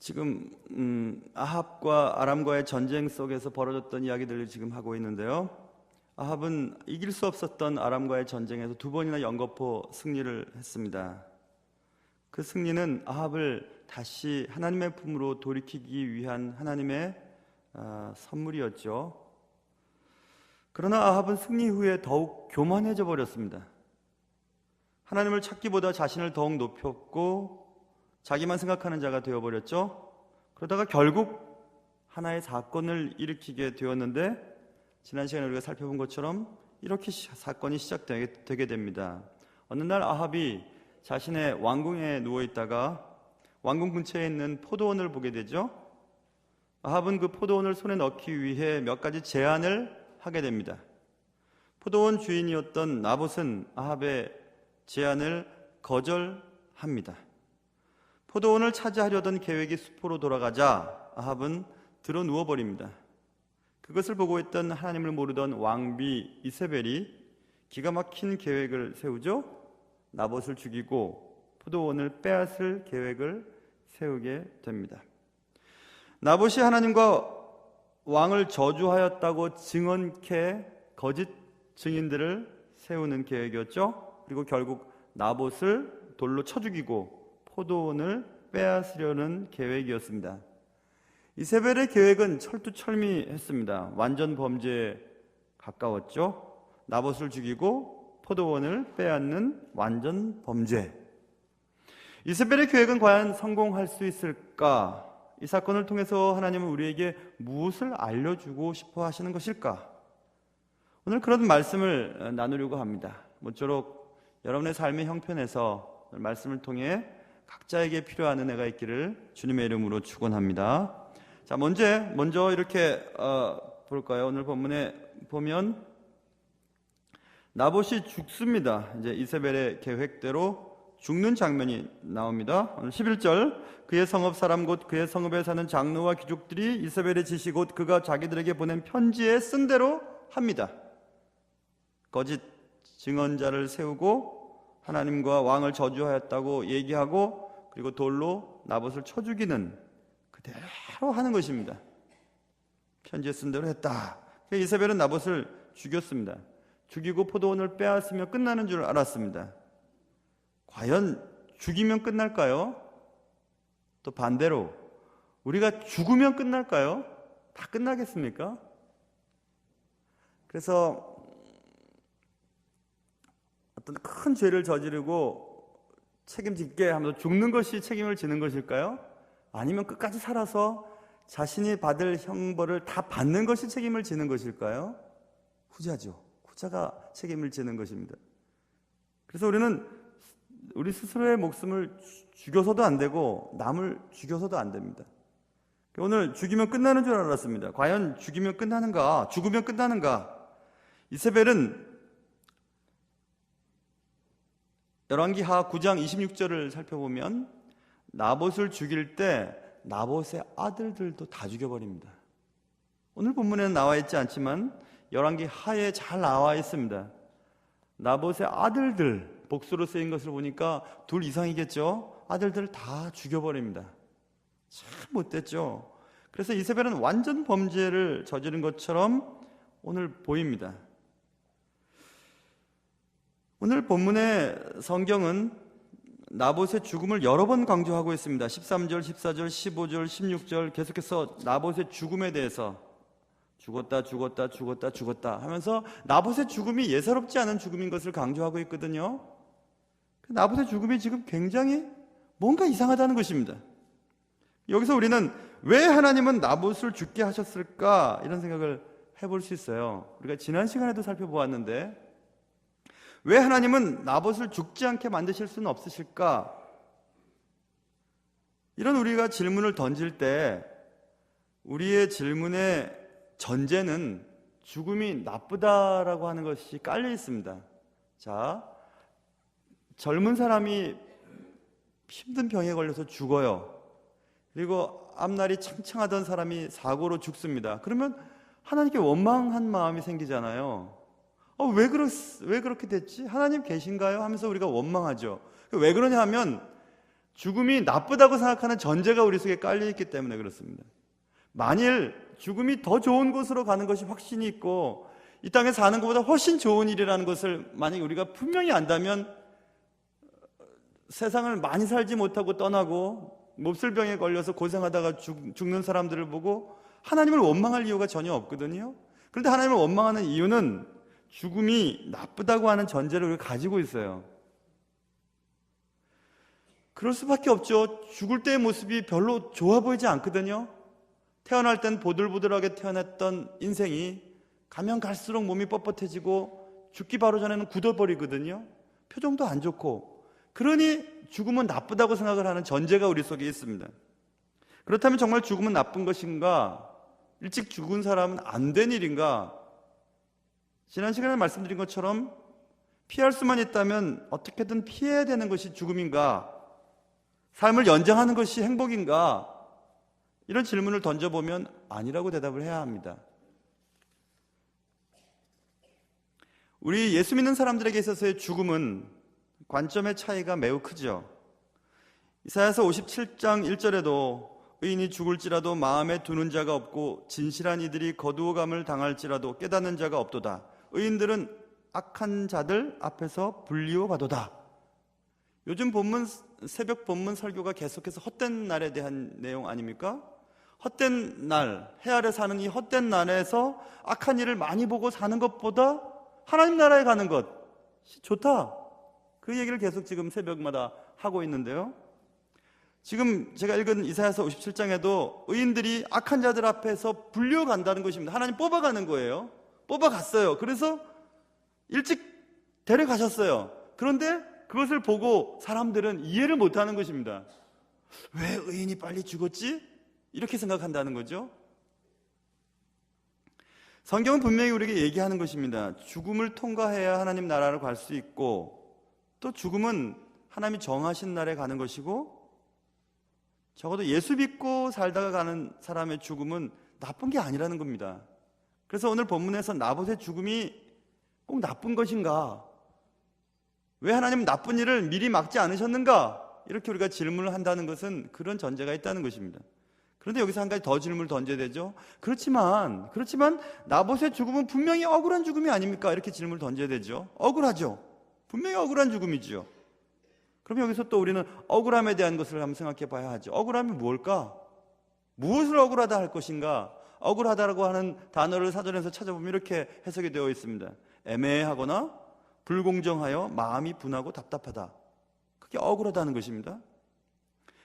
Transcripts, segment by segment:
지금 아합과 아람과의 전쟁 속에서 벌어졌던 이야기들을 지금 하고 있는데요. 아합은 이길 수 없었던 아람과의 전쟁에서 2번이나 연거푸 승리를 했습니다. 그 승리는 아합을 다시 하나님의 품으로 돌이키기 위한 하나님의 선물이었죠. 그러나 아합은 승리 후에 더욱 교만해져 버렸습니다. 하나님을 찾기보다 자신을 더욱 높였고 자기만 생각하는 자가 되어버렸죠. 그러다가 결국 하나의 사건을 일으키게 되었는데, 지난 시간에 우리가 살펴본 것처럼 이렇게 사건이 시작되게 됩니다. 어느 날 아합이 자신의 왕궁에 누워있다가 왕궁 근처에 있는 포도원을 보게 되죠. 아합은 그 포도원을 손에 넣기 위해 몇 가지 제안을 하게 됩니다. 포도원 주인이었던 나봇은 아합의 제안을 거절합니다. 포도원을 차지하려던 계획이 수포로 돌아가자 아합은 들어 누워버립니다. 그것을 보고 있던 하나님을 모르던 왕비 이세벨이 기가 막힌 계획을 세우죠. 나봇을 죽이고 포도원을 빼앗을 계획을 세우게 됩니다. 나봇이 하나님과 왕을 저주하였다고 증언케 거짓 증인들을 세우는 계획이었죠. 그리고 결국 나봇을 돌로 쳐 죽이고 포도원을 빼앗으려는 계획이었습니다. 이세벨의 계획은 철두철미했습니다. 완전 범죄에 가까웠죠. 나봇을 죽이고 포도원을 빼앗는 완전 범죄. 이세벨의 계획은 과연 성공할 수 있을까? 이 사건을 통해서 하나님은 우리에게 무엇을 알려주고 싶어 하시는 것일까? 오늘 그런 말씀을 나누려고 합니다. 모쪼록 여러분의 삶의 형편에서 말씀을 통해 각자에게 필요한 은혜가 있기를 주님의 이름으로 축원합니다. 자, 먼저 이렇게 볼까요? 오늘 본문에 보면 나봇이 죽습니다. 이제 이세벨의 계획대로 죽는 장면이 나옵니다. 오늘 11절, 그의 성읍 사람 곧 그의 성읍에 사는 장로와 귀족들이 이세벨의 지시 곧 그가 자기들에게 보낸 편지에 쓴 대로 합니다. 거짓 증언자를 세우고 하나님과 왕을 저주하였다고 얘기하고, 그리고 돌로 나봇을 쳐 죽이는, 그대로 하는 것입니다. 편지에 쓴 대로 했다. 이세벨은 나봇을 죽였습니다. 죽이고 포도원을 빼앗으며 끝나는 줄 알았습니다. 과연 죽이면 끝날까요? 또 반대로 우리가 죽으면 끝날까요? 다 끝나겠습니까? 그래서 어떤 큰 죄를 저지르고 책임질게 하면서 죽는 것이 책임을 지는 것일까요? 아니면 끝까지 살아서 자신이 받을 형벌을 다 받는 것이 책임을 지는 것일까요? 후자죠. 후자가 책임을 지는 것입니다. 그래서 우리는 우리 스스로의 목숨을 죽여서도 안 되고 남을 죽여서도 안 됩니다. 오늘 죽이면 끝나는 줄 알았습니다. 과연 죽이면 끝나는가? 죽으면 끝나는가? 이세벨은 열왕기하 9장 26절을 살펴보면 나봇을 죽일 때 나봇의 아들들도 다 죽여버립니다. 오늘 본문에는 나와 있지 않지만 열왕기하에 잘 나와 있습니다. 나봇의 아들들, 복수로 쓰인 것을 보니까 2 이상이겠죠. 아들들을 다 죽여버립니다. 참 못됐죠. 그래서 이세벨은 완전 범죄를 저지른 것처럼 오늘 보입니다. 오늘 본문의 성경은 나봇의 죽음을 여러 번 강조하고 있습니다. 13절, 14절, 15절, 16절 계속해서 나봇의 죽음에 대해서 죽었다 하면서 나봇의 죽음이 예사롭지 않은 죽음인 것을 강조하고 있거든요. 나봇의 죽음이 지금 굉장히 뭔가 이상하다는 것입니다. 여기서 우리는 왜 하나님은 나봇을 죽게 하셨을까? 이런 생각을 해볼 수 있어요. 우리가 지난 시간에도 살펴보았는데 왜 하나님은 나봇을 죽지 않게 만드실 수는 없으실까? 이런 우리가 질문을 던질 때 우리의 질문의 전제는 죽음이 나쁘다라고 하는 것이 깔려 있습니다. 자, 젊은 사람이 힘든 병에 걸려서 죽어요. 그리고 앞날이 창창하던 사람이 사고로 죽습니다. 그러면 하나님께 원망한 마음이 생기잖아요. 왜 그렇게 됐지? 하나님 계신가요? 하면서 우리가 원망하죠. 왜 그러냐 하면 죽음이 나쁘다고 생각하는 전제가 우리 속에 깔려있기 때문에 그렇습니다. 만일 죽음이 더 좋은 곳으로 가는 것이 확신이 있고 이 땅에 사는 것보다 훨씬 좋은 일이라는 것을 만약에 우리가 분명히 안다면 세상을 많이 살지 못하고 떠나고 몹쓸 병에 걸려서 고생하다가 죽는 사람들을 보고 하나님을 원망할 이유가 전혀 없거든요. 그런데 하나님을 원망하는 이유는 죽음이 나쁘다고 하는 전제를 우리가 가지고 있어요. 그럴 수밖에 없죠. 죽을 때의 모습이 별로 좋아 보이지 않거든요. 태어날 땐 보들보들하게 태어났던 인생이 가면 갈수록 몸이 뻣뻣해지고 죽기 바로 전에는 굳어버리거든요. 표정도 안 좋고. 그러니 죽음은 나쁘다고 생각을 하는 전제가 우리 속에 있습니다. 그렇다면 정말 죽음은 나쁜 것인가? 일찍 죽은 사람은 안 된 일인가? 지난 시간에 말씀드린 것처럼 피할 수만 있다면 어떻게든 피해야 되는 것이 죽음인가? 삶을 연장하는 것이 행복인가? 이런 질문을 던져보면 아니라고 대답을 해야 합니다. 우리 예수 믿는 사람들에게 있어서의 죽음은 관점의 차이가 매우 크죠. 이사야서 57장 1절에도 의인이 죽을지라도 마음에 두는 자가 없고 진실한 이들이 거두어감을 당할지라도 깨닫는 자가 없도다. 의인들은 악한 자들 앞에서 불리워 가도다. 요즘 새벽 본문 설교가 계속해서 헛된 날에 대한 내용 아닙니까? 헛된 날, 해 아래 사는 이 헛된 날에서 악한 일을 많이 보고 사는 것보다 하나님 나라에 가는 것 좋다. 그 얘기를 계속 지금 새벽마다 하고 있는데요. 지금 제가 읽은 이사야서 57장에도 의인들이 악한 자들 앞에서 불려간다는 것입니다. 하나님 뽑아가는 거예요. 뽑아갔어요. 그래서 일찍 데려가셨어요. 그런데 그것을 보고 사람들은 이해를 못하는 것입니다. 왜 의인이 빨리 죽었지? 이렇게 생각한다는 거죠. 성경은 분명히 우리에게 얘기하는 것입니다. 죽음을 통과해야 하나님 나라로 갈 수 있고 또 죽음은 하나님이 정하신 날에 가는 것이고 적어도 예수 믿고 살다가 가는 사람의 죽음은 나쁜 게 아니라는 겁니다. 그래서 오늘 본문에서 나봇의 죽음이 꼭 나쁜 것인가? 왜 하나님은 나쁜 일을 미리 막지 않으셨는가? 이렇게 우리가 질문을 한다는 것은 그런 전제가 있다는 것입니다. 그런데 여기서 한 가지 더 질문을 던져야 되죠. 그렇지만 나봇의 죽음은 분명히 억울한 죽음이 아닙니까? 이렇게 질문을 던져야 되죠. 억울하죠. 분명히 억울한 죽음이죠. 그럼 여기서 또 우리는 억울함에 대한 것을 한번 생각해 봐야 하죠. 억울함이 뭘까? 무엇을 억울하다 할 것인가? 억울하다라고 하는 단어를 사전에서 찾아보면 이렇게 해석이 되어 있습니다. 애매하거나 불공정하여 마음이 분하고 답답하다. 그게 억울하다는 것입니다.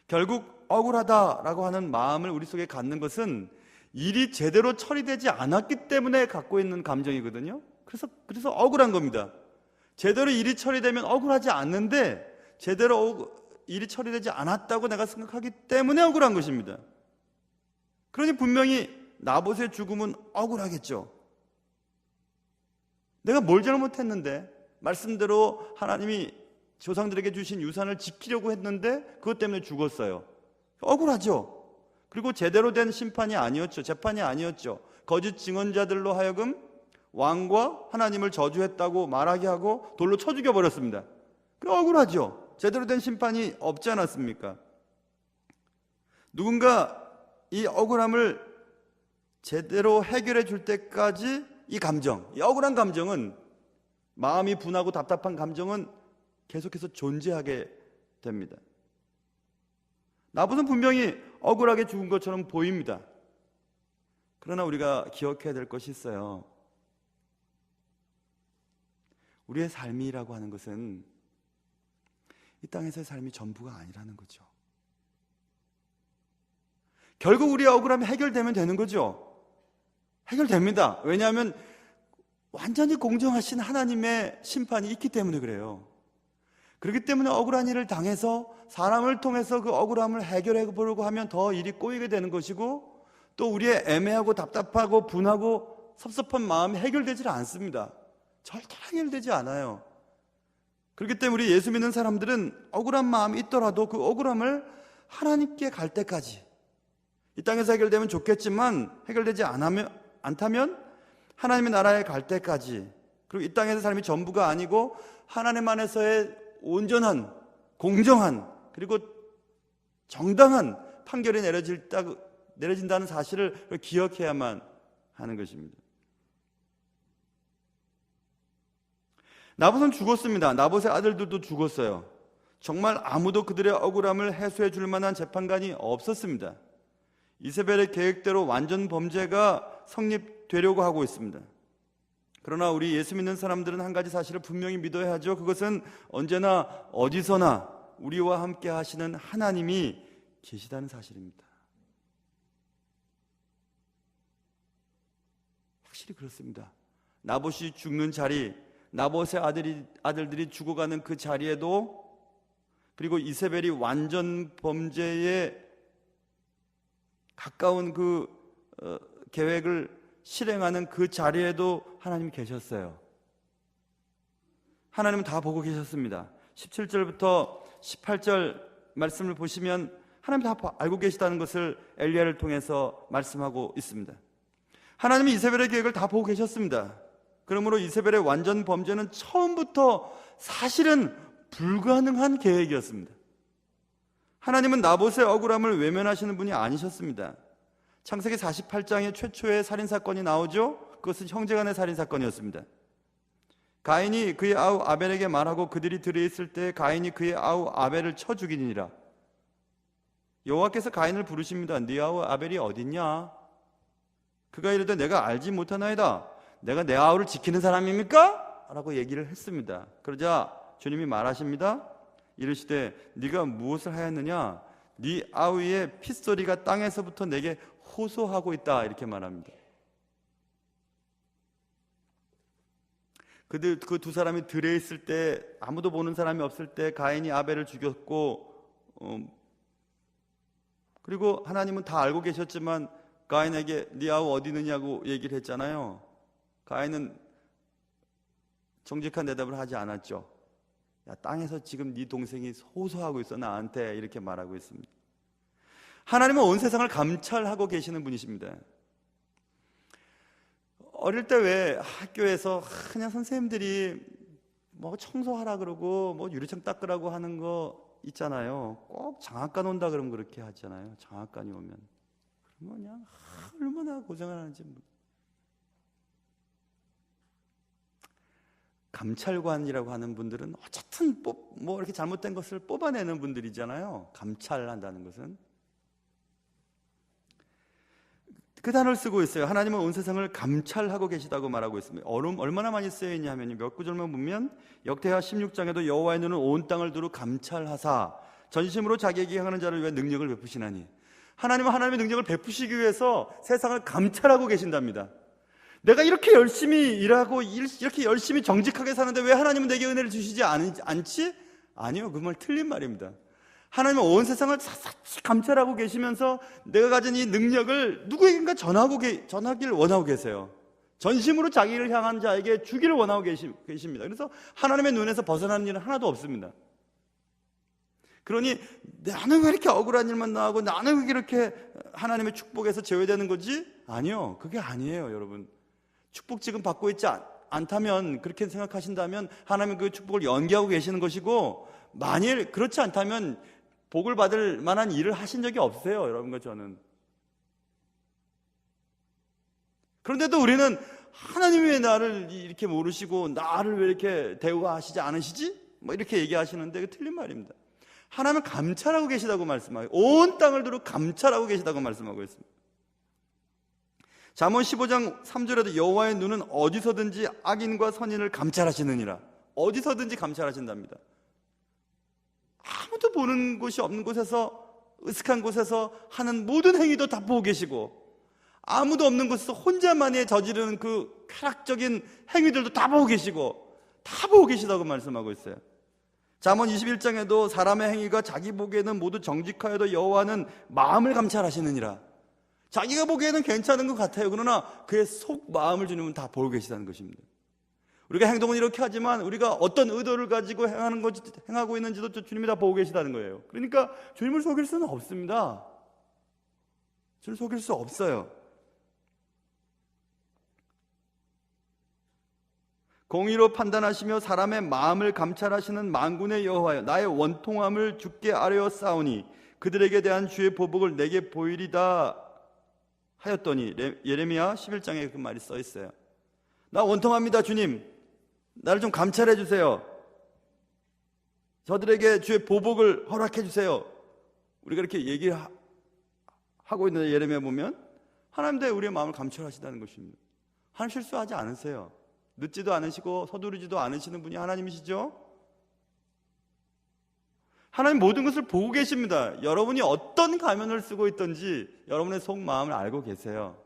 결국 억울하다라고 하는 마음을 우리 속에 갖는 것은 일이 제대로 처리되지 않았기 때문에 갖고 있는 감정이거든요. 그래서 억울한 겁니다. 제대로 일이 처리되면 억울하지 않는데 제대로 일이 처리되지 않았다고 내가 생각하기 때문에 억울한 것입니다. 그러니 분명히 나봇의 죽음은 억울하겠죠. 내가 뭘 잘못했는데 말씀대로 하나님이 조상들에게 주신 유산을 지키려고 했는데 그것 때문에 죽었어요. 억울하죠. 그리고 제대로 된 심판이 아니었죠. 재판이 아니었죠. 거짓 증언자들로 하여금 왕과 하나님을 저주했다고 말하게 하고 돌로 쳐 죽여버렸습니다. 억울하죠. 제대로 된 심판이 없지 않았습니까? 누군가 이 억울함을 제대로 해결해 줄 때까지 이 억울한 감정은, 마음이 분하고 답답한 감정은 계속해서 존재하게 됩니다. 나봇은 분명히 억울하게 죽은 것처럼 보입니다. 그러나 우리가 기억해야 될 것이 있어요. 우리의 삶이라고 하는 것은 이 땅에서의 삶이 전부가 아니라는 거죠. 결국 우리의 억울함이 해결되면 되는 거죠. 해결됩니다. 왜냐하면 완전히 공정하신 하나님의 심판이 있기 때문에 그래요. 그렇기 때문에 억울한 일을 당해서 사람을 통해서 그 억울함을 해결해 보려고 하면 더 일이 꼬이게 되는 것이고 또 우리의 애매하고 답답하고 분하고 섭섭한 마음이 해결되지 않습니다. 절대 해결되지 않아요. 그렇기 때문에 우리 예수 믿는 사람들은 억울한 마음이 있더라도 그 억울함을 하나님께 갈 때까지, 이 땅에서 해결되면 좋겠지만 해결되지 않다면 하나님의 나라에 갈 때까지, 그리고 이 땅에서 삶이 전부가 아니고 하나님 안에서의 온전한, 공정한, 그리고 정당한 판결이 내려진다는 사실을 기억해야만 하는 것입니다. 나봇은 죽었습니다. 나봇의 아들들도 죽었어요. 정말 아무도 그들의 억울함을 해소해 줄 만한 재판관이 없었습니다. 이세벨의 계획대로 완전 범죄가 성립되려고 하고 있습니다. 그러나 우리 예수 믿는 사람들은 한 가지 사실을 분명히 믿어야 하죠. 그것은 언제나 어디서나 우리와 함께 하시는 하나님이 계시다는 사실입니다. 확실히 그렇습니다. 나봇이 죽는 자리, 나봇의 아들들이 죽어가는 그 자리에도, 그리고 이세벨이 완전 범죄에 가까운 그 계획을 실행하는 그 자리에도 하나님이 계셨어요. 하나님은 다 보고 계셨습니다. 17절부터 18절 말씀을 보시면 하나님 다 알고 계시다는 것을 엘리야를 통해서 말씀하고 있습니다. 하나님이 이세벨의 계획을 다 보고 계셨습니다. 그러므로 이세벨의 완전 범죄는 처음부터 사실은 불가능한 계획이었습니다. 하나님은 나봇의 억울함을 외면하시는 분이 아니셨습니다. 창세기 48장에 최초의 살인사건이 나오죠. 그것은 형제간의 살인사건이었습니다. 가인이 그의 아우 아벨에게 말하고 그들이 들어있을 때 가인이 그의 아우 아벨을 쳐 죽이니라. 여호와께서 가인을 부르십니다. 네 아우 아벨이 어딨냐? 그가 이르되 내가 알지 못하나이다. 내가 내 아우를 지키는 사람입니까? 라고 얘기를 했습니다. 그러자 주님이 말하십니다. 이르시되 네가 무엇을 하였느냐? 네 아우의 핏소리가 땅에서부터 내게 호소하고 있다. 이렇게 말합니다. 그 두 사람이 들에 있을 때, 아무도 보는 사람이 없을 때 가인이 아벨을 죽였고, 그리고 하나님은 다 알고 계셨지만 가인에게 네 아우 어디 있느냐고 얘기를 했잖아요. 가인은 정직한 대답을 하지 않았죠. 야, 땅에서 지금 네 동생이 호소하고 있어 나한테, 이렇게 말하고 있습니다. 하나님은 온 세상을 감찰하고 계시는 분이십니다. 어릴 때 왜 학교에서 그냥 선생님들이 뭐 청소하라 그러고 뭐 유리창 닦으라고 하는 거 있잖아요. 꼭 장학간 온다 그러면 그렇게 하잖아요. 장학간이 오면 그러면 그냥 얼마나 고생을 하는지. 감찰관이라고 하는 분들은 어쨌든 뭐 이렇게 잘못된 것을 뽑아내는 분들이잖아요. 감찰한다는 것은 그 단어를 쓰고 있어요. 하나님은 온 세상을 감찰하고 계시다고 말하고 있습니다. 얼마나 많이 쓰여 있냐면 몇 구절만 보면 역대하 16장에도 여호와의 눈은 온 땅을 두루 감찰하사 전심으로 자기에게 향하는 자를 위해 능력을 베푸시나니, 하나님은 하나님의 능력을 베푸시기 위해서 세상을 감찰하고 계신답니다. 내가 이렇게 열심히 일하고 이렇게 열심히 정직하게 사는데 왜 하나님은 내게 은혜를 주시지 않지? 아니요, 그 말 틀린 말입니다. 하나님은 온 세상을 샅샅이 감찰하고 계시면서 내가 가진 이 능력을 누구에게인가 전하길 원하고 계세요. 전심으로 자기를 향한 자에게 주기를 원하고 계십니다. 그래서 하나님의 눈에서 벗어나는 일은 하나도 없습니다. 그러니 나는 왜 이렇게 억울한 일만 나오고 나는 왜 이렇게 하나님의 축복에서 제외되는 거지? 아니요, 그게 아니에요. 여러분, 축복 지금 받고 있지 않다면, 그렇게 생각하신다면 하나님은 그 축복을 연기하고 계시는 것이고, 만일 그렇지 않다면 복을 받을 만한 일을 하신 적이 없어요, 여러분과 저는. 그런데도 우리는 하나님이 왜 나를 이렇게 모르시고 나를 왜 이렇게 대우하시지 않으시지? 뭐 이렇게 얘기하시는데 그 틀린 말입니다. 하나님은 감찰하고 계시다고 말씀하고, 온 땅을 두루 감찰하고 계시다고 말씀하고 있습니다. 잠언 15장 3절에도 여호와의 눈은 어디서든지 악인과 선인을 감찰하시느니라. 어디서든지 감찰하신답니다. 아무도 보는 곳이 없는 곳에서, 으슥한 곳에서 하는 모든 행위도 다 보고 계시고, 아무도 없는 곳에서 혼자만이 저지르는 그 쾌락적인 행위들도 다 보고 계시고, 다 보고 계시다고 말씀하고 있어요. 잠언 21장에도 사람의 행위가 자기 보기에는 모두 정직하여도 여호와는 마음을 감찰하시느니라. 자기가 보기에는 괜찮은 것 같아요. 그러나 그의 속 마음을 주님은 다 보고 계시다는 것입니다. 우리가 행동은 이렇게 하지만 우리가 어떤 의도를 가지고 행하고 있는지도 주님이 다 보고 계시다는 거예요. 그러니까 주님을 속일 수는 없습니다. 주님을 속일 수 없어요. 공의로 판단하시며 사람의 마음을 감찰하시는 만군의 여호와여, 나의 원통함을 주께 아뢰어 싸우니 그들에게 대한 주의 보복을 내게 보이리다 하였더니, 예레미야 11장에 그 말이 써 있어요. 나 원통합니다, 주님. 나를 좀 감찰해 주세요. 저들에게 주의 보복을 허락해 주세요. 우리가 이렇게 얘기하고 있는데, 예레미야 보면 하나님 대해 우리의 마음을 감찰하시다는 것입니다. 하나님 실수하지 않으세요. 늦지도 않으시고 서두르지도 않으시는 분이 하나님이시죠. 하나님 모든 것을 보고 계십니다. 여러분이 어떤 가면을 쓰고 있든지 여러분의 속마음을 알고 계세요.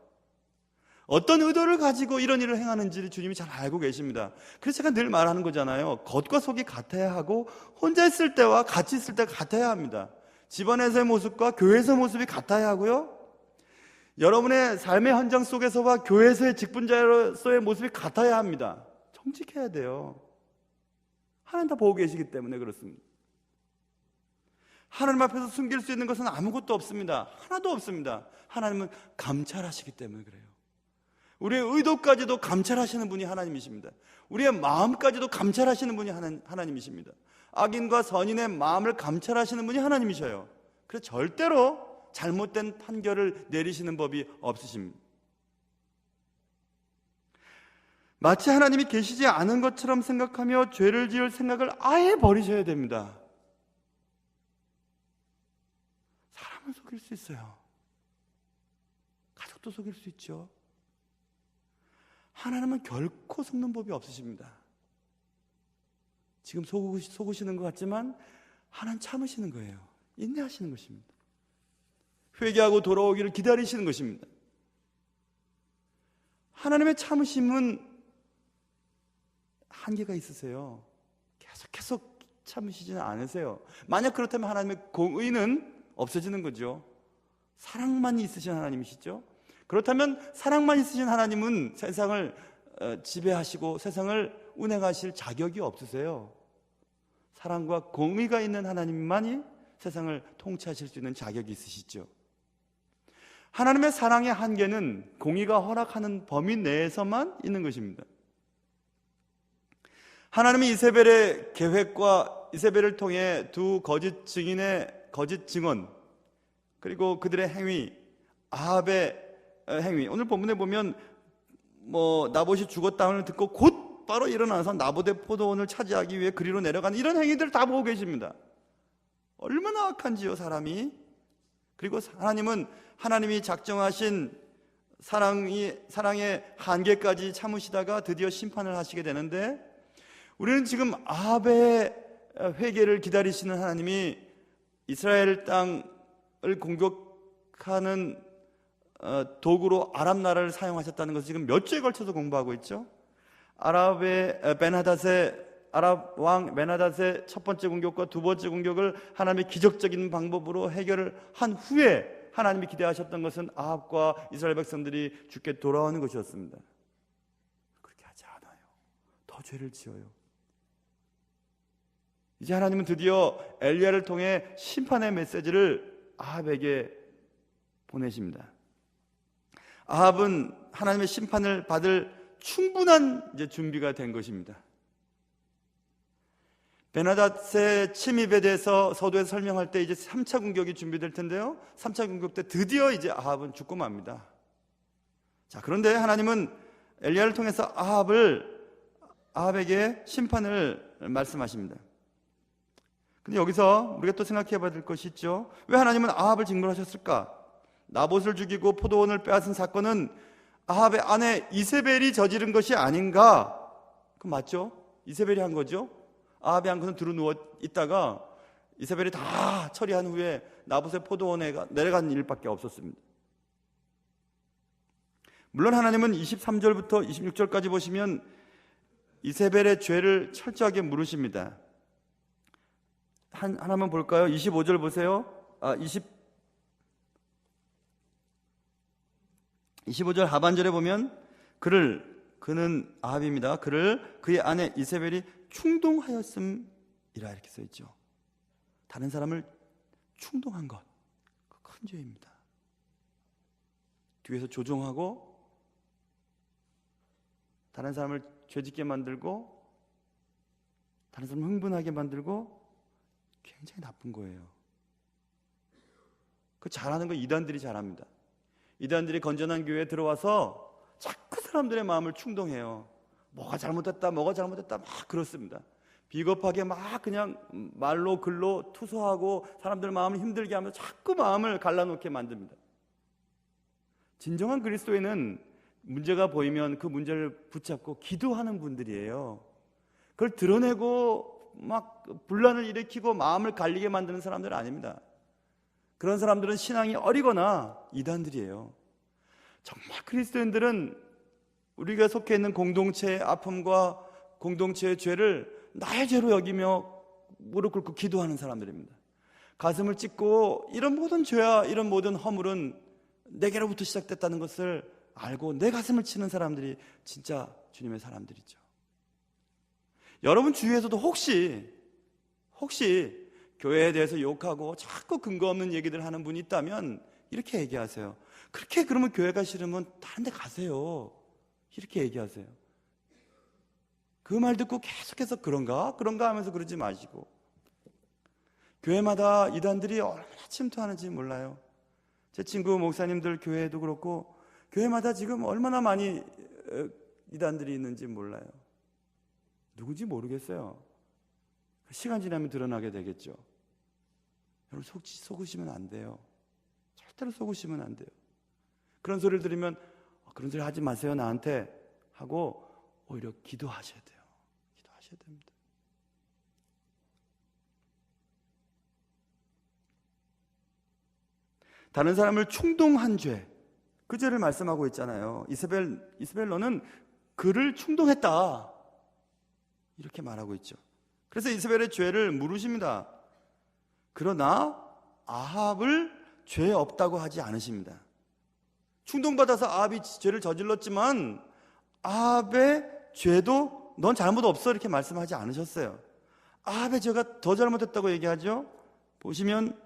어떤 의도를 가지고 이런 일을 행하는지 주님이 잘 알고 계십니다. 그래서 제가 늘 말하는 거잖아요. 겉과 속이 같아야 하고 혼자 있을 때와 같이 있을 때가 같아야 합니다. 집안에서의 모습과 교회에서의 모습이 같아야 하고요, 여러분의 삶의 현장 속에서와 교회에서의 직분자로서의 모습이 같아야 합니다. 정직해야 돼요. 하나님 다 보고 계시기 때문에 그렇습니다. 하나님 앞에서 숨길 수 있는 것은 아무것도 없습니다. 하나도 없습니다. 하나님은 감찰하시기 때문에 그래요. 우리의 의도까지도 감찰하시는 분이 하나님이십니다. 우리의 마음까지도 감찰하시는 분이 하나님이십니다. 악인과 선인의 마음을 감찰하시는 분이 하나님이셔요. 그래서 절대로 잘못된 판결을 내리시는 법이 없으십니다. 마치 하나님이 계시지 않은 것처럼 생각하며 죄를 지을 생각을 아예 버리셔야 됩니다. 사람을 속일 수 있어요. 가족도 속일 수 있죠. 하나님은 결코 속는 법이 없으십니다. 지금 속으시는 것 같지만 하나님 참으시는 거예요. 인내하시는 것입니다. 회개하고 돌아오기를 기다리시는 것입니다. 하나님의 참으심은 한계가 있으세요. 계속 참으시지는 않으세요. 만약 그렇다면 하나님의 공의는 없어지는 거죠. 사랑만 있으신 하나님이시죠. 그렇다면 사랑만 있으신 하나님은 세상을 지배하시고 세상을 운행하실 자격이 없으세요. 사랑과 공의가 있는 하나님만이 세상을 통치하실 수 있는 자격이 있으시죠. 하나님의 사랑의 한계는 공의가 허락하는 범위 내에서만 있는 것입니다. 하나님이 이세벨의 계획과 이세벨을 통해 두 거짓 증인의 거짓 증언, 그리고 그들의 행위, 아합의 행위, 오늘 본문에 보면 나봇이 죽었다는 듣고 곧바로 일어나서 나봇의 포도원을 차지하기 위해 그리로 내려가는 이런 행위들을 다 보고 계십니다. 얼마나 악한지요, 사람이. 그리고 하나님은 하나님이 작정하신 사랑의 한계까지 참으시다가 드디어 심판을 하시게 되는데, 우리는 지금 아합의 회개를 기다리시는 하나님이 이스라엘 땅을 공격하는 도구로 아랍 나라를 사용하셨다는 것을 지금 몇 주에 걸쳐서 공부하고 있죠. 아랍 왕 베나닷의 첫 번째 공격과 두 번째 공격을 하나님의 기적적인 방법으로 해결을 한 후에 하나님이 기대하셨던 것은 아합과 이스라엘 백성들이 주께 돌아오는 것이었습니다. 그렇게 하지 않아요. 더 죄를 지어요. 이제 하나님은 드디어 엘리야를 통해 심판의 메시지를 아합에게 보내십니다. 아합은 하나님의 심판을 받을 충분한 이제 준비가 된 것입니다. 베나닷의 침입에 대해서 서두에서 설명할 때 이제 3차 공격이 준비될 텐데요, 3차 공격 때 드디어 이제 아합은 죽고 맙니다. 자, 그런데 하나님은 엘리야를 통해서 아합에게 심판을 말씀하십니다. 근데 여기서 우리가 또 생각해 봐야 될 것이 있죠. 왜 하나님은 아합을 징벌하셨을까? 나봇을 죽이고 포도원을 빼앗은 사건은 아합의 아내 이세벨이 저지른 것이 아닌가? 그건 맞죠? 이세벨이 한 거죠. 아합이 한 것은 두루 누워 있다가 이세벨이 다 처리한 후에 나봇의 포도원에 내려간 일밖에 없었습니다. 물론 하나님은 23절부터 26절까지 보시면 이세벨의 죄를 철저하게 물으십니다. 하나만 볼까요? 25절 보세요. 25절 하반절에 보면 그는 아합입니다. 그의 아내 이세벨이 충동하였음이라 이렇게 써 있죠. 다른 사람을 충동한 것, 큰 죄입니다. 뒤에서 조종하고 다른 사람을 죄짓게 만들고 다른 사람을 흥분하게 만들고 굉장히 나쁜 거예요. 그 잘하는 건 이단들이 잘합니다. 이단들이 건전한 교회에 들어와서 자꾸 사람들의 마음을 충동해요. 뭐가 잘못됐다 막 그렇습니다. 비겁하게 막 그냥 말로 글로 투서하고 사람들 마음을 힘들게 하면서 자꾸 마음을 갈라놓게 만듭니다. 진정한 그리스도인은 문제가 보이면 그 문제를 붙잡고 기도하는 분들이에요. 그걸 드러내고 막 분란을 일으키고 마음을 갈리게 만드는 사람들은 아닙니다. 그런 사람들은 신앙이 어리거나 이단들이에요. 정말 그리스도인들은 우리가 속해 있는 공동체의 아픔과 공동체의 죄를 나의 죄로 여기며 무릎 꿇고 기도하는 사람들입니다. 가슴을 찢고 이런 모든 죄와 이런 모든 허물은 내게로부터 시작됐다는 것을 알고 내 가슴을 치는 사람들이 진짜 주님의 사람들이죠. 여러분 주위에서도 혹시 교회에 대해서 욕하고 자꾸 근거 없는 얘기들 하는 분이 있다면 이렇게 얘기하세요. 그렇게 그러면 교회가 싫으면 다른 데 가세요. 이렇게 얘기하세요. 그 말 듣고 계속해서 그런가 하면서 그러지 마시고, 교회마다 이단들이 얼마나 침투하는지 몰라요. 제 친구 목사님들 교회도 그렇고 교회마다 지금 얼마나 많이 이단들이 있는지 몰라요. 누군지 모르겠어요. 시간 지나면 드러나게 되겠죠. 여러분 속으시면 안 돼요. 절대로 속으시면 안 돼요. 그런 소리를 들으면 그런 소리 하지 마세요 나한테 하고 오히려 기도하셔야 돼요. 기도하셔야 됩니다. 다른 사람을 충동한 죄, 그 죄를 말씀하고 있잖아요. 이세벨 너는 그를 충동했다 이렇게 말하고 있죠. 그래서 이세벨의 죄를 물으십니다. 그러나 아합을 죄 없다고 하지 않으십니다. 충동받아서 아합이 죄를 저질렀지만 아합의 죄도 넌 잘못 없어 이렇게 말씀하지 않으셨어요. 아합의 죄가 더 잘못했다고 얘기하죠. 보시면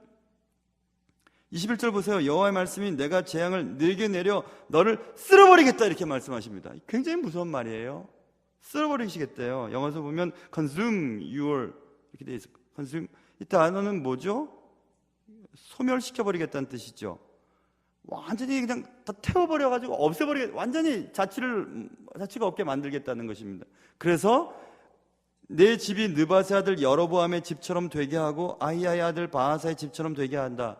21절 보세요. 여호와의 말씀이 내가 재앙을 네게 내려 너를 쓸어버리겠다 이렇게 말씀하십니다. 굉장히 무서운 말이에요. 쓸어버리시겠대요. 영어에서 보면 consume your 이렇게 돼 있어요. consume, 이 단어는 뭐죠? 소멸시켜버리겠다는 뜻이죠. 완전히 그냥 다 태워버려가지고 없애버리겠다. 완전히 자치가 없게 만들겠다는 것입니다. 그래서 내 집이 느바세 아들 여로보암의 집처럼 되게 하고 아히야의 아들 바하사의 집처럼 되게 한다.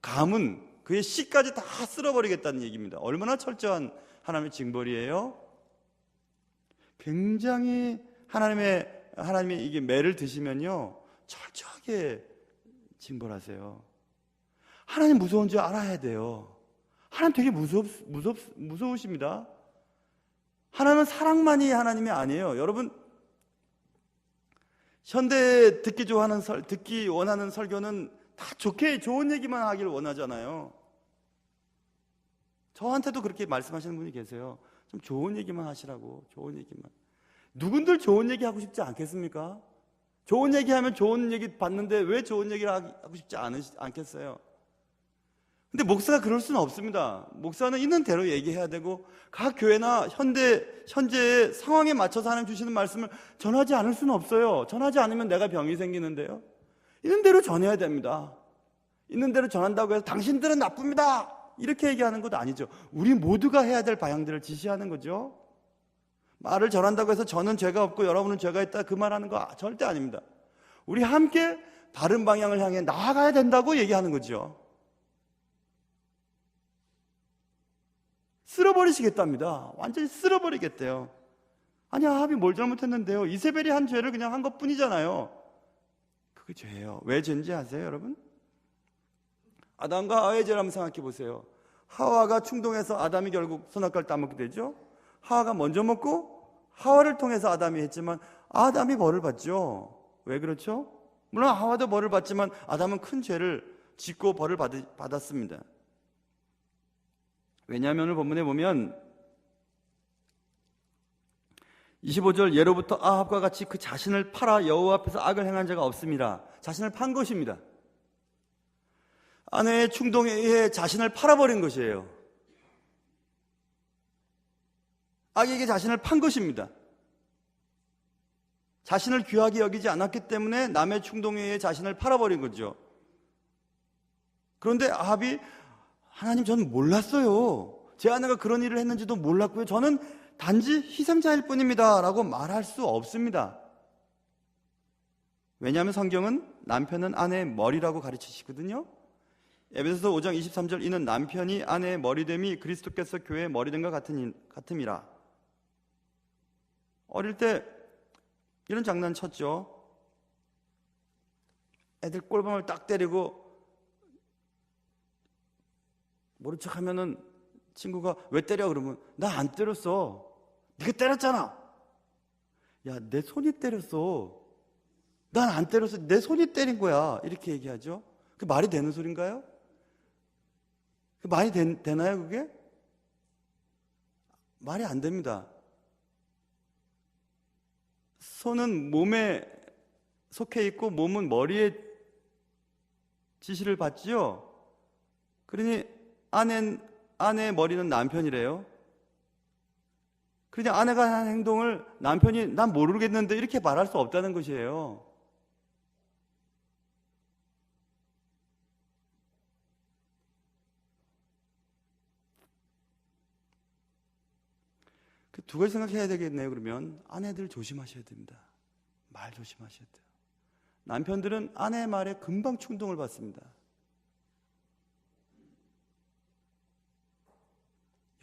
감은 그의 씨까지 다 쓸어버리겠다는 얘기입니다. 얼마나 철저한 하나님의 징벌이에요. 굉장히 하나님이 이게 매를 드시면요 철저하게 징벌하세요. 하나님 무서운 줄 알아야 돼요. 하나님 되게 무서우십니다. 하나님은 사랑만이 하나님이 아니에요. 여러분, 현대 듣기 원하는 설교는 다 좋은 얘기만 하기를 원하잖아요. 저한테도 그렇게 말씀하시는 분이 계세요. 좀 좋은 얘기만 하시라고, 좋은 얘기만. 누군들 좋은 얘기 하고 싶지 않겠습니까? 좋은 얘기 하면 좋은 얘기 받는데 왜 좋은 얘기를 하고 싶지 않겠어요? 근데 목사가 그럴 수는 없습니다. 목사는 있는 대로 얘기해야 되고 각 교회나 현재의 상황에 맞춰서 하나님 주시는 말씀을 전하지 않을 수는 없어요. 전하지 않으면 내가 병이 생기는데요. 있는 대로 전해야 됩니다. 있는 대로 전한다고 해서 당신들은 나쁩니다 이렇게 얘기하는 것도 아니죠. 우리 모두가 해야 될 방향들을 지시하는 거죠. 말을 전한다고 해서 저는 죄가 없고 여러분은 죄가 있다 그 말하는 거 절대 아닙니다. 우리 함께 바른 방향을 향해 나아가야 된다고 얘기하는 거죠. 쓸어버리시겠답니다. 완전히 쓸어버리겠대요. 아니 아합이 뭘 잘못했는데요. 이세벨이 한 죄를 그냥 한 것뿐이잖아요. 그게 죄예요. 왜 죄인지 아세요 여러분? 아담과 하와의 죄를 한번 생각해 보세요. 하와가 충동해서 아담이 결국 선악과를 따먹게 되죠. 하와가 먼저 먹고 하와를 통해서 아담이 했지만 아담이 벌을 받죠. 왜 그렇죠? 물론 하와도 벌을 받지만 아담은 큰 죄를 짓고 벌을 받았습니다. 왜냐하면 오늘 본문에 보면 25절 예로부터 아합과 같이 그 자신을 팔아 여호와 앞에서 악을 행한 자가 없습니다. 자신을 판 것입니다. 아내의 충동에 의해 자신을 팔아버린 것이에요. 악에게 자신을 판 것입니다. 자신을 귀하게 여기지 않았기 때문에 남의 충동에 의해 자신을 팔아버린 거죠. 그런데 아합이 하나님 저는 몰랐어요. 제 아내가 그런 일을 했는지도 몰랐고요. 저는 단지 희생자일 뿐입니다. 라고 말할 수 없습니다. 왜냐하면 성경은 남편은 아내의 머리라고 가르치시거든요. 에베소서 5장 23절 이는 남편이 아내의 머리됨이 그리스도께서 교회의 머리됨과 같음이라. 어릴 때 이런 장난 쳤죠. 애들 꼴밤을 딱 때리고 모른 척 하면은 친구가 왜 때려? 그러면 나 안 때렸어. 네가 때렸잖아. 야, 내 손이 때렸어. 난 안 때렸어. 내 손이 때린 거야. 이렇게 얘기하죠. 그 말이 되는 소린가요? 그 말이 되나요, 그게? 말이 안 됩니다. 손은 몸에 속해 있고 몸은 머리에 지시를 받지요. 그러니 아내의 머리는 남편이래요. 그러니 아내가 한 행동을 남편이 난 모르겠는데 이렇게 말할 수 없다는 것이에요. 그 두 가지 생각해야 되겠네요. 그러면 아내들 조심하셔야 됩니다. 말 조심하셔야 돼요. 남편들은 아내의 말에 금방 충동을 받습니다.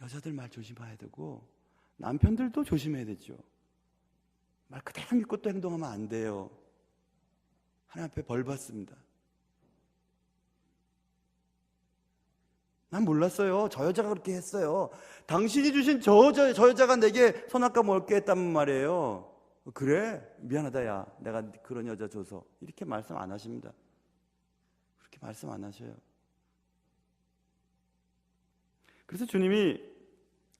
여자들 말 조심해야 되고 남편들도 조심해야 되죠. 말 그대로 믿고 또 행동하면 안 돼요. 하나님 앞에 벌 받습니다. 난 몰랐어요. 저 여자가 그렇게 했어요. 당신이 주신 저 여자가 내게 선악과 먹게 했단 말이에요. 그래? 미안하다 야. 내가 그런 여자 줘서. 이렇게 말씀 안 하십니다. 그렇게 말씀 안 하셔요. 그래서 주님이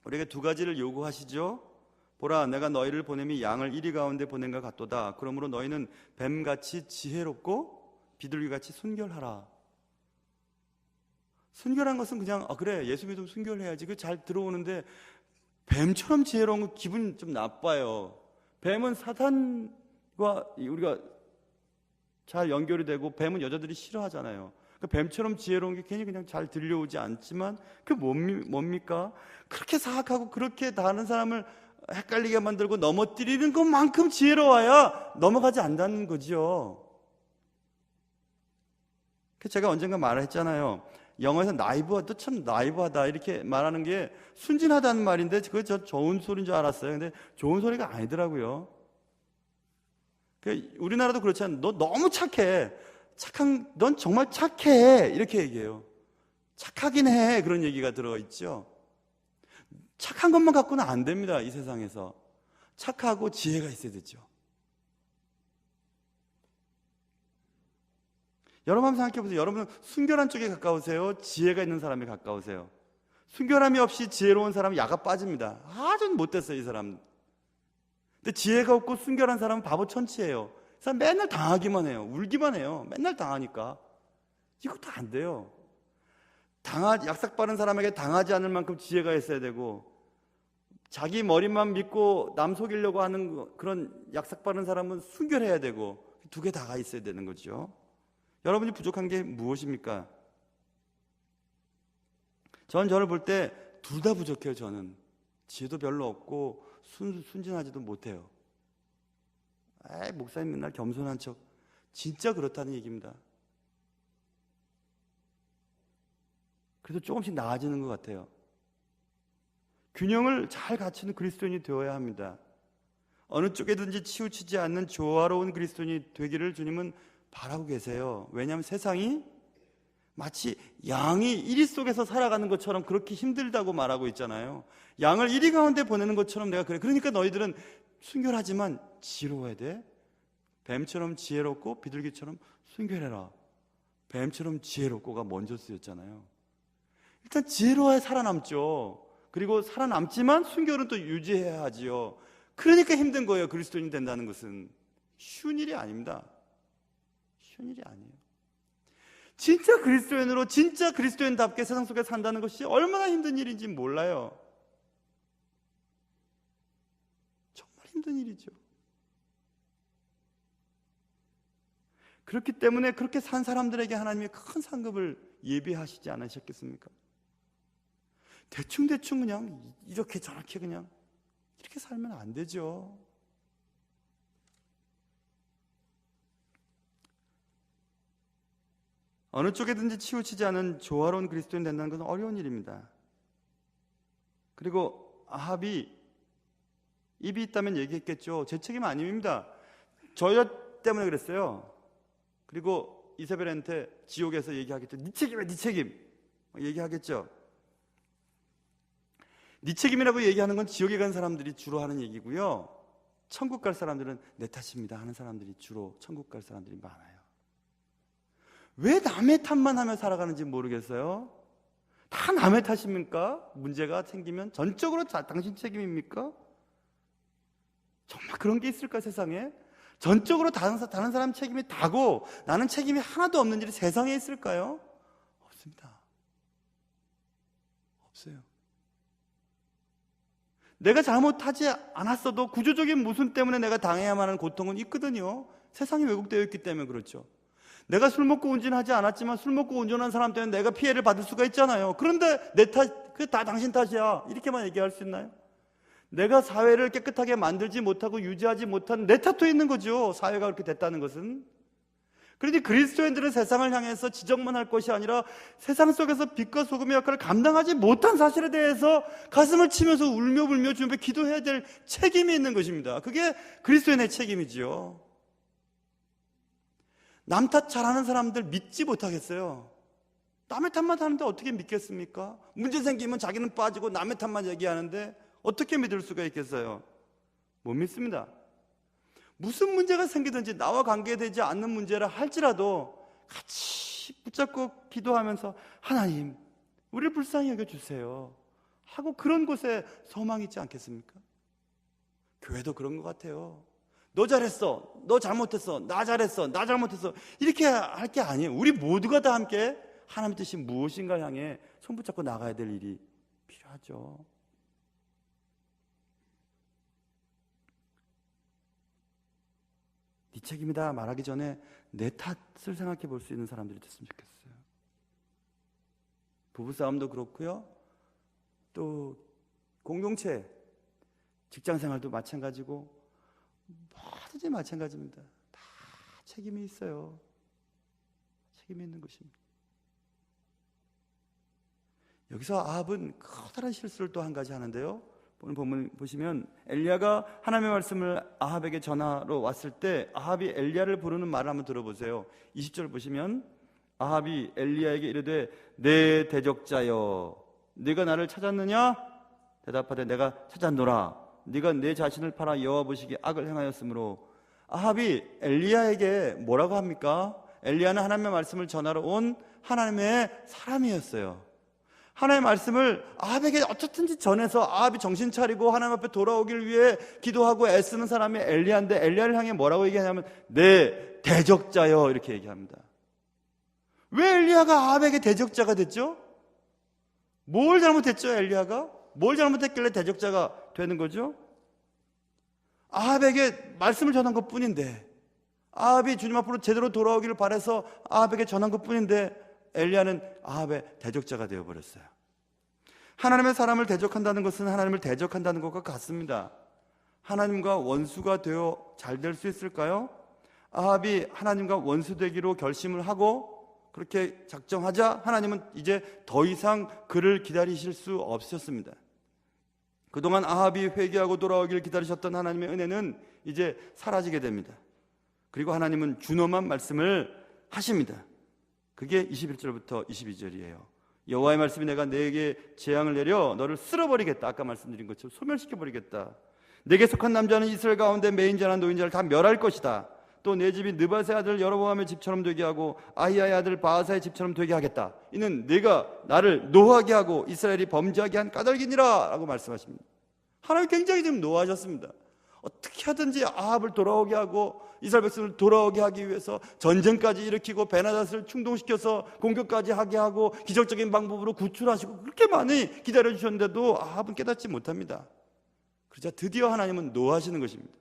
우리에게 두 가지를 요구하시죠. 보라 내가 너희를 보냄이 양을 이리 가운데 보낸과 같도다. 그러므로 너희는 뱀같이 지혜롭고 비둘기같이 순결하라. 순결한 것은 그냥 그래 예수 믿으면 순결해야지 그 잘 들어오는데 뱀처럼 지혜로운 건 기분 좀 나빠요. 뱀은 사탄과 우리가 잘 연결이 되고 뱀은 여자들이 싫어하잖아요. 그 뱀처럼 지혜로운 게 괜히 그냥 잘 들려오지 않지만 그 뭡니까? 그렇게 사악하고 그렇게 다른 사람을 헷갈리게 만들고 넘어뜨리는 것만큼 지혜로워야 넘어가지 않는다는 거죠. 제가 언젠가 말을 했잖아요. 영어에서 나이브하다, 참 나이브하다 이렇게 말하는 게 순진하다는 말인데 그거 저 좋은 소리인 줄 알았어요. 근데 좋은 소리가 아니더라고요. 우리나라도 그렇잖아요. 너 너무 착해. 넌 정말 착해. 이렇게 얘기해요. 착하긴 해. 그런 얘기가 들어있죠. 착한 것만 갖고는 안 됩니다. 이 세상에서. 착하고 지혜가 있어야 되죠. 여러분 한번 생각해 보세요. 여러분은 순결한 쪽에 가까우세요? 지혜가 있는 사람에 가까우세요? 순결함이 없이 지혜로운 사람은 야가 빠집니다. 아주 못됐어요, 이 사람. 근데 지혜가 없고 순결한 사람은 바보 천치예요. 이 사람 맨날 당하기만 해요. 울기만 해요. 맨날 당하니까. 이것도 안 돼요. 약삭 빠른 사람에게 당하지 않을 만큼 지혜가 있어야 되고 자기 머리만 믿고 남 속이려고 하는 그런 약삭 빠른 사람은 순결해야 되고 두 개 다가 있어야 되는 거죠. 여러분이 부족한 게 무엇입니까? 저를 볼 때 둘 다 부족해요. 저는 지혜도 별로 없고 순진하지도 못해요. 목사님 맨날 겸손한 척. 진짜 그렇다는 얘기입니다. 그래서 조금씩 나아지는 것 같아요. 균형을 잘 갖추는 그리스도인이 되어야 합니다. 어느 쪽에든지 치우치지 않는 조화로운 그리스도인이 되기를 주님은 바라고 계세요. 왜냐하면 세상이 마치 양이 이리 속에서 살아가는 것처럼 그렇게 힘들다고 말하고 있잖아요. 양을 이리 가운데 보내는 것처럼 내가 그래. 그러니까 너희들은 순결하지만 지혜로워야 돼. 뱀처럼 지혜롭고 비둘기처럼 순결해라. 뱀처럼 지혜롭고가 먼저 쓰였잖아요. 일단 지혜로워야 살아남죠. 그리고 살아남지만 순결은 또 유지해야 하지요. 그러니까 힘든 거예요. 그리스도인이 된다는 것은 쉬운 일이 아닙니다. 쉬운 일이 아니에요. 진짜 그리스도인으로 진짜 그리스도인답게 세상 속에 산다는 것이 얼마나 힘든 일인지 몰라요. 정말 힘든 일이죠. 그렇기 때문에 그렇게 산 사람들에게 하나님이 큰 상급을 예비하시지 않으셨겠습니까? 대충 그냥 이렇게 저렇게 그냥 이렇게 살면 안 되죠. 어느 쪽에든지 치우치지 않은 조화로운 그리스도인 된다는 것은 어려운 일입니다. 그리고 아합이 입이 있다면 얘기했겠죠. 제 책임 아닙니다. 저 여자 때문에 그랬어요. 그리고 이세벨한테 지옥에서 얘기하겠죠. 네 책임이야, 네 책임. 얘기하겠죠. 네 책임이라고 얘기하는 건 지옥에 간 사람들이 주로 하는 얘기고요. 천국 갈 사람들은 내 탓입니다 하는 사람들이 주로 천국 갈 사람들이 많아요. 왜 남의 탓만 하며 살아가는지 모르겠어요. 다 남의 탓입니까? 문제가 생기면 전적으로 당신 책임입니까? 정말 그런 게 있을까 세상에? 전적으로 다른 사람 책임이 다고 나는 책임이 하나도 없는 일이 세상에 있을까요? 없습니다. 없어요. 내가 잘못하지 않았어도 구조적인 모순 때문에 내가 당해야만 하는 고통은 있거든요. 세상이 왜곡되어 있기 때문에 그렇죠. 내가 술 먹고 운전하지 않았지만 술 먹고 운전한 사람 때문에 내가 피해를 받을 수가 있잖아요. 그런데 내 탓, 그게 다 당신 탓이야. 이렇게만 얘기할 수 있나요? 내가 사회를 깨끗하게 만들지 못하고 유지하지 못한 내 탓도 있는 거죠. 사회가 그렇게 됐다는 것은. 그런데 그리스도인들은 세상을 향해서 지적만 할 것이 아니라 세상 속에서 빛과 소금의 역할을 감당하지 못한 사실에 대해서 가슴을 치면서 울며 불며 주님께 기도해야 될 책임이 있는 것입니다. 그게 그리스도인의 책임이지요. 남 탓 잘하는 사람들 믿지 못하겠어요. 남의 탓만 하는데 어떻게 믿겠습니까? 문제 생기면 자기는 빠지고 남의 탓만 얘기하는데 어떻게 믿을 수가 있겠어요? 못 믿습니다. 무슨 문제가 생기든지 나와 관계되지 않는 문제라 할지라도 같이 붙잡고 기도하면서 하나님, 우리를 불쌍히 여겨주세요 하고 그런 곳에 소망이 있지 않겠습니까? 교회도 그런 것 같아요. 너 잘했어, 너 잘못했어, 나 잘했어, 나 잘못했어 이렇게 할 게 아니에요. 우리 모두가 다 함께 하나님의 뜻이 무엇인가 향해 손 붙잡고 나가야 될 일이 필요하죠. 네 책임이다 말하기 전에 내 탓을 생각해 볼 수 있는 사람들이 됐으면 좋겠어요. 부부싸움도 그렇고요. 또 공동체, 직장생활도 마찬가지고 뭐든지 마찬가지입니다. 다 책임이 있어요. 책임이 있는 것입니다. 여기서 아합은 커다란 실수를 또 한 가지 하는데요. 오늘 본문 보시면 엘리야가 하나님의 말씀을 아합에게 전하러 왔을 때 아합이 엘리야를 부르는 말을 한번 들어보세요. 20절 보시면 아합이 엘리야에게 이르되 내 대적자여 네가 나를 찾았느냐? 대답하되 내가 찾았노라. 네가 내 자신을 팔아 여호와 보시기에 악을 행하였으므로. 아합이 엘리야에게 뭐라고 합니까? 엘리야는 하나님의 말씀을 전하러 온 하나님의 사람이었어요. 하나님의 말씀을 아합에게 어떻든지 전해서 아합이 정신 차리고 하나님 앞에 돌아오길 위해 기도하고 애쓰는 사람이 엘리야인데 엘리야를 향해 뭐라고 얘기하냐면 내 대적자여 이렇게 얘기합니다. 왜 엘리야가 아합에게 대적자가 됐죠? 뭘 잘못했죠 엘리야가? 뭘 잘못했길래 대적자가 되는 거죠? 아합에게 말씀을 전한 것뿐인데 아합이 주님 앞으로 제대로 돌아오기를 바라서 아합에게 전한 것뿐인데 엘리야는 아합의 대적자가 되어버렸어요. 하나님의 사람을 대적한다는 것은 하나님을 대적한다는 것과 같습니다. 하나님과 원수가 되어 잘 될 수 있을까요? 아합이 하나님과 원수되기로 결심을 하고 그렇게 작정하자 하나님은 이제 더 이상 그를 기다리실 수 없으셨습니다. 그동안 아합이 회개하고 돌아오기를 기다리셨던 하나님의 은혜는 이제 사라지게 됩니다. 그리고 하나님은 준엄한 말씀을 하십니다. 그게 21절부터 22절이에요. 여호와의 말씀이 내가 내게 재앙을 내려 너를 쓸어버리겠다. 아까 말씀드린 것처럼 소멸시켜버리겠다. 내게 속한 남자는 이스라엘 가운데 매인자나 노인자를 다 멸할 것이다. 또 내 집이 느밧의 아들 여로보암의 집처럼 되게 하고 아히야의 아들 바하사의 집처럼 되게 하겠다. 이는 내가 나를 노하게 하고 이스라엘이 범죄하게 한 까닭이니라 라고 말씀하십니다. 하나님 굉장히 지금 노하셨습니다. 어떻게 하든지 아합을 돌아오게 하고 이스라엘 백성을 돌아오게 하기 위해서 전쟁까지 일으키고 베나닷을 충동시켜서 공격까지 하게 하고 기적적인 방법으로 구출하시고 그렇게 많이 기다려주셨는데도 아합은 깨닫지 못합니다. 그러자 드디어 하나님은 노하시는 것입니다.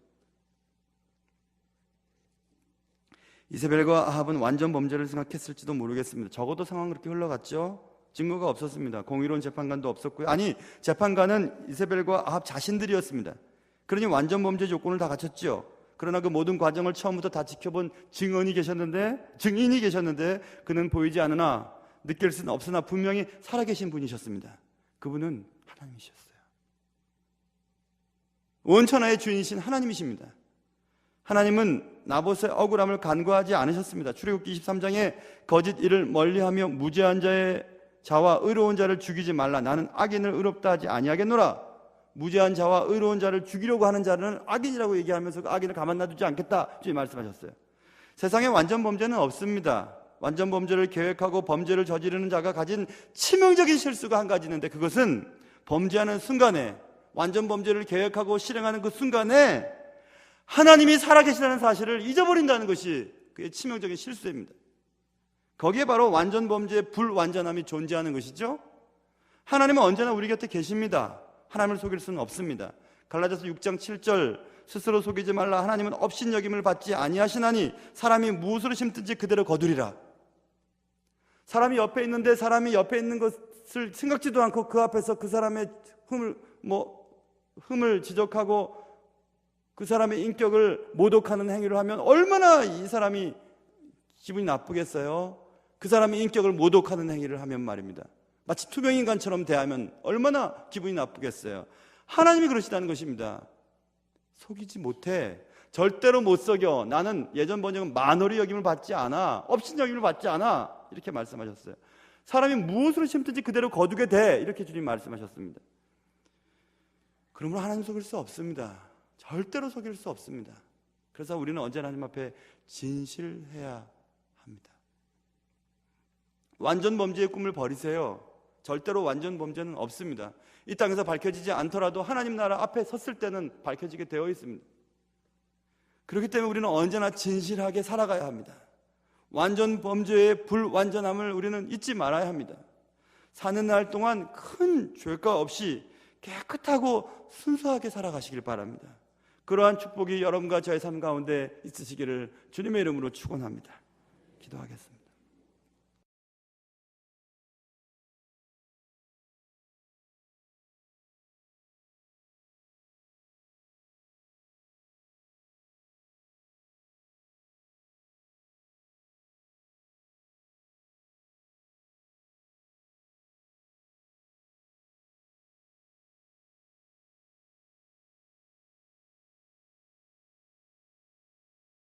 이세벨과 아합은 완전 범죄를 생각했을지도 모르겠습니다. 적어도 상황은 그렇게 흘러갔죠. 증거가 없었습니다. 공의로운 재판관도 없었고요. 아니, 재판관은 이세벨과 아합 자신들이었습니다. 그러니 완전 범죄 조건을 다 갖췄죠. 그러나 그 모든 과정을 처음부터 다 지켜본 증인이 계셨는데 그는 보이지 않으나 느낄 수는 없으나 분명히 살아계신 분이셨습니다. 그분은 하나님이셨어요. 원천하의 주인이신 하나님이십니다. 하나님은 나봇의 억울함을 간과하지 않으셨습니다. 출애굽기 23장에 거짓 일을 멀리하며 무죄한 자와 의로운 자를 죽이지 말라. 나는 악인을 의롭다 하지 아니하겠노라. 무죄한 자와 의로운 자를 죽이려고 하는 자는 악인이라고 얘기하면서 그 악인을 가만 놔두지 않겠다 주님 말씀하셨어요. 세상에 완전 범죄는 없습니다. 완전 범죄를 계획하고 범죄를 저지르는 자가 가진 치명적인 실수가 한 가지 있는데, 그것은 범죄하는 순간에, 완전 범죄를 계획하고 실행하는 그 순간에 하나님이 살아계시다는 사실을 잊어버린다는 것이 그의 치명적인 실수입니다. 거기에 바로 완전 범죄의 불완전함이 존재하는 것이죠. 하나님은 언제나 우리 곁에 계십니다. 하나님을 속일 수는 없습니다. 갈라디아서 6장 7절, 스스로 속이지 말라. 하나님은 업신여김을 받지 아니하시나니 사람이 무엇으로 심든지 그대로 거두리라. 사람이 옆에 있는데 사람이 옆에 있는 것을 생각지도 않고 그 앞에서 그 사람의 흠을 지적하고 그 사람의 인격을 모독하는 행위를 하면 얼마나 이 사람이 기분이 나쁘겠어요? 그 사람의 인격을 모독하는 행위를 하면 말입니다. 마치 투명인간처럼 대하면 얼마나 기분이 나쁘겠어요? 하나님이 그러시다는 것입니다. 속이지 못해. 절대로 못 속여. 나는 예전 번역은 만홀히 여김을 받지 않아. 업신여김을 받지 않아. 이렇게 말씀하셨어요. 사람이 무엇으로 심든지 그대로 거두게 돼. 이렇게 주님 말씀하셨습니다. 그러므로 하나님 속일 수 없습니다. 절대로 속일 수 없습니다. 그래서 우리는 언제나 하나님 앞에 진실해야 합니다. 완전 범죄의 꿈을 버리세요. 절대로 완전 범죄는 없습니다. 이 땅에서 밝혀지지 않더라도 하나님 나라 앞에 섰을 때는 밝혀지게 되어 있습니다. 그렇기 때문에 우리는 언제나 진실하게 살아가야 합니다. 완전 범죄의 불완전함을 우리는 잊지 말아야 합니다. 사는 날 동안 큰 죄가 없이 깨끗하고 순수하게 살아가시길 바랍니다. 그러한 축복이 여러분과 저의 삶 가운데 있으시기를 주님의 이름으로 축원합니다. 기도하겠습니다.